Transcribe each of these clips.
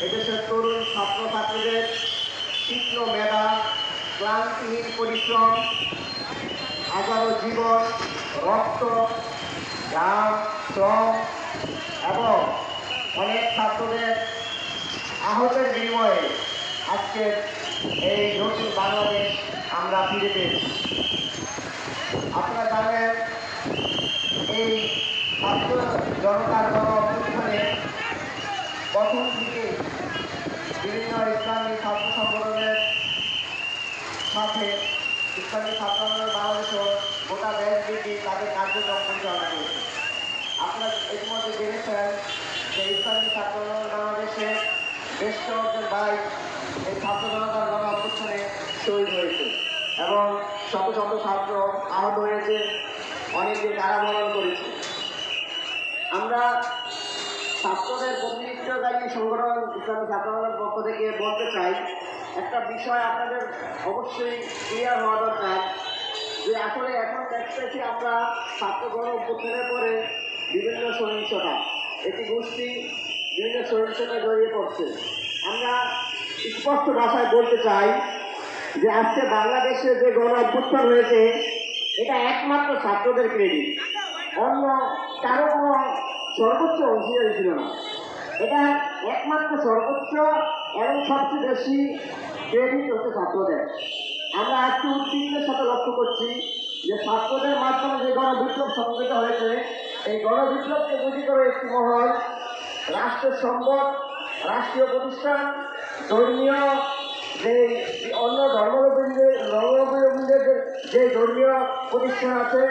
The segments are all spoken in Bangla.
এদেশের তরুণ ছাত্রছাত্রীদের তীক্ষ্ণ মেধা, ক্লান্তিহীন পরিশ্রম, হাজারো জীবন, রক্ত, ঘাম, শ্রম এবং অনেক ছাত্রদের আহতের বিনিময়ে আজকের এই নতুন বাংলাদেশ আমরা ফিরে পেয়েছি। আপনারা জানেন, এই ছাত্র জনতার গণ-অভ্যুত্থানে প্রথম থেকে বিভিন্ন ইসলামী ছাত্র সংগঠনের সাথে ইসলামী ছাত্র আন্দোলন বাংলাদেশও গোটা দেশব্যাপী তাদের কার্যক্রম পরিচালনা করেছে। আপনারা ইতিমধ্যে জেনেছেন যে ইসলামী ছাত্র আন্দোলন বাংলাদেশে বেশ কয়েকজন ভাই এই ছাত্র জনতার গণ-অভ্যুত্থানে শহীদ হয়েছে এবং শত শত ছাত্র আহত হয়েছে, অনেকে কারাবরণ করেছে। আমরা ছাত্রদের প্রতিনিধিত্বকারী সংগঠন ইসলামী ছাত্র আন্দোলনের পক্ষ থেকে বলতে চাই, একটা বিষয় আপনাদের অবশ্যই ক্লিয়ার হওয়া দরকার যে আসলে এখন দেখতেছি আমরা ছাত্র গণ-অভ্যুত্থানের পরে বিভিন্ন সহিংসতা, একটি গোষ্ঠী বিভিন্ন সহিংসতায় জড়িয়ে পড়ছে। আমরা স্পষ্ট ভাষায় বলতে চাই যে আজকে বাংলাদেশে যে গণ-অভ্যুত্থান হয়েছে এটা একমাত্র ছাত্রদের ক্রেডিট, অন্য কারো কোনো সর্বোচ্চ অংশীদারি ছিল না। এটা একমাত্র সর্বোচ্চ এবং সবচেয়ে বেশি ক্রেডিট হচ্ছে ছাত্রদের। আমরা আজকে উদ্বিগ্নের সাথে লক্ষ্য করছি যে ছাত্রদের মাধ্যমে যে গণবিপ্লব সংগঠিত হয়েছে, এই গণবিপ্লবকে পুঁজি করে একটি মহল রাষ্ট্রের সম্পদ, রাষ্ট্রীয় প্রতিষ্ঠান, ধর্মীয় যে অন্য ধর্মাবলম্বীদের যে ধর্মীয় প্রতিষ্ঠান আছে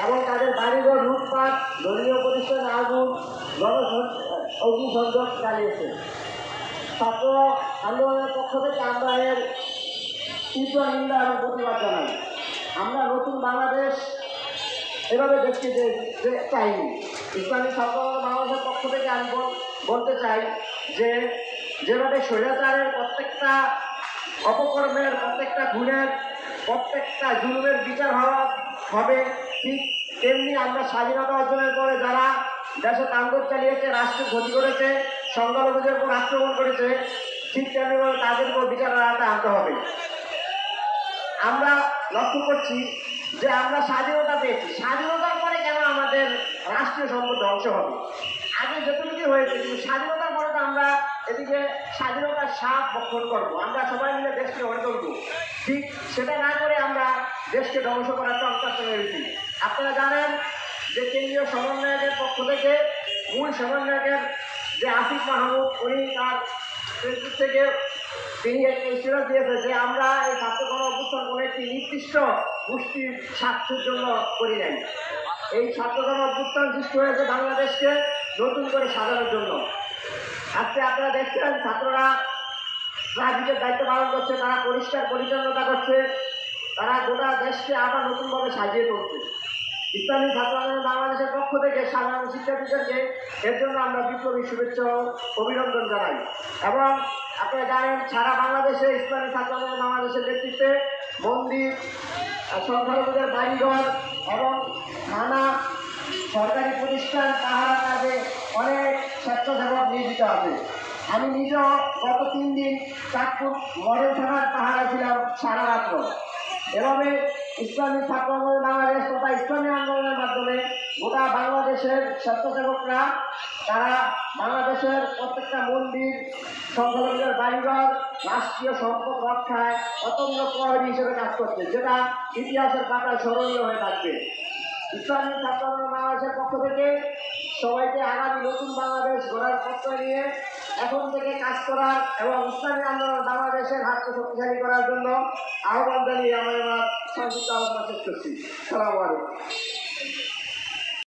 এবং তাদের বাড়িঘর লুটপাট, ধর্মীয় প্রতিষ্ঠানে আগুন, অগ্নিসংযোগ চালিয়েছে। ছাত্র আন্দোলনের পক্ষ থেকে আমরা এর তীব্র নিন্দা এবং প্রতিবাদ জানাই। আমরা নতুন বাংলাদেশ এভাবে দেখতে চাইনি। ইসলামী ছাত্র বাংলাদেশের পক্ষ থেকে আমি বলতে চাই যে যেভাবে স্বৈরাচারের প্রত্যেকটা অপকর্মের, প্রত্যেকটা খুনের, প্রত্যেকটা জুলুমের বিচার হবে, ঠিক তেমনি আমরা স্বাধীনতা অর্জনের পরে যারা দেশে তাণ্ডব চালিয়েছে, রাষ্ট্রের ক্ষতি করেছে, সংখ্যালঘুদের উপর আক্রমণ করেছে, ঠিক তেমনিভাবে তাদের উপর বিচারের আওতায় আনতে হবে। আমরা লক্ষ্য করছি যে আমরা স্বাধীনতা পেয়েছি, স্বাধীনতার পরে কেন আমাদের রাষ্ট্রীয় সম্পদ ধ্বংস হবে? আগে যতটুকু হয়েছে, কিন্তু স্বাধীনতার পরে তো আমরা এদিকে স্বাধীনতার স্বাদ বক্ষণ করবো, আমরা সবাই মিলে দেশকে গড়ে তুলবো। ঠিক সেটা না করে আমরা দেশকে ধ্বংস করার চক্রান্ত হয়েছি। আপনারা জানেন যে কেন্দ্রীয় সমন্বয়কের পক্ষ থেকে মূল সমন্বয়কের যে আসিফ মাহমুদ, উনি তার ফেসবুক থেকে তিনি একটা ইস্যুরা দিয়েছে যে আমরা এই ছাত্র গণ-অভ্যুত্থান কোনো একটি নির্দিষ্ট গোষ্ঠীর স্বার্থের জন্য করি নাই। এই ছাত্র গণ-অভ্যুত্থান সৃষ্টি হয়েছে বাংলাদেশকে নতুন করে সাজানোর জন্য। আজকে আপনারা দেখছেন ছাত্ররা ট্রাফিকের দায়িত্ব পালন করছে, তারা পরিষ্কার পরিচ্ছন্নতা করছে, তারা গোটা দেশকে আবার নতুনভাবে সাজিয়ে তুলছে। ইসলামী ছাত্র আন্দোলন বাংলাদেশের পক্ষ থেকে সাধারণ শিক্ষার্থীদেরকে এর জন্য আমরা বিপ্লবী শুভেচ্ছা ও অভিনন্দন জানাই। এবং আপনারা জানেন সারা বাংলাদেশে ইসলামী ছাত্র আন্দোলন বাংলাদেশের নেতৃত্বে মন্দির, সংখ্যালঘুদের বাড়িঘর এবং থানা, সরকারি প্রতিষ্ঠান পাহারা কাজে অনেক স্বেচ্ছাসেবক নিয়োজিত আছে। আমি নিজেও গত 3 দিন চাঁদপুর মডেল থানার পাহারা ছিলাম সারা রাত্র। এভাবে ইসলামী ছাত্র আন্দোলন বাংলাদেশ তথা ইসলামী আন্দোলনের মাধ্যমে গোটা বাংলাদেশের স্বেচ্ছাসেবকরা তারা বাংলাদেশের প্রত্যেকটা মন্দির, সংখ্যালঘুদের বাড়িঘর, রাষ্ট্রীয় সম্পদ রক্ষায় অতন্ত্র প্রহরী হিসেবে কাজ করছে, যেটা ইতিহাসের পাতায় স্মরণীয় হয়ে থাকবে। ইসলামী ছাত্র আন্দোলন বাংলাদেশের পক্ষ থেকে সবাইকে আগামী নতুন বাংলাদেশ গড়ার প্রত্যয় নিয়ে এখন থেকে কাজ করার এবং ইসলামী আন্দোলন বাংলাদেশের হাতকে শক্তিশালী করার জন্য আহ্বান জানিয়ে আমার সংযুক্ত আলোচনা শেষ করছি। আসসালামু আলাইকুম।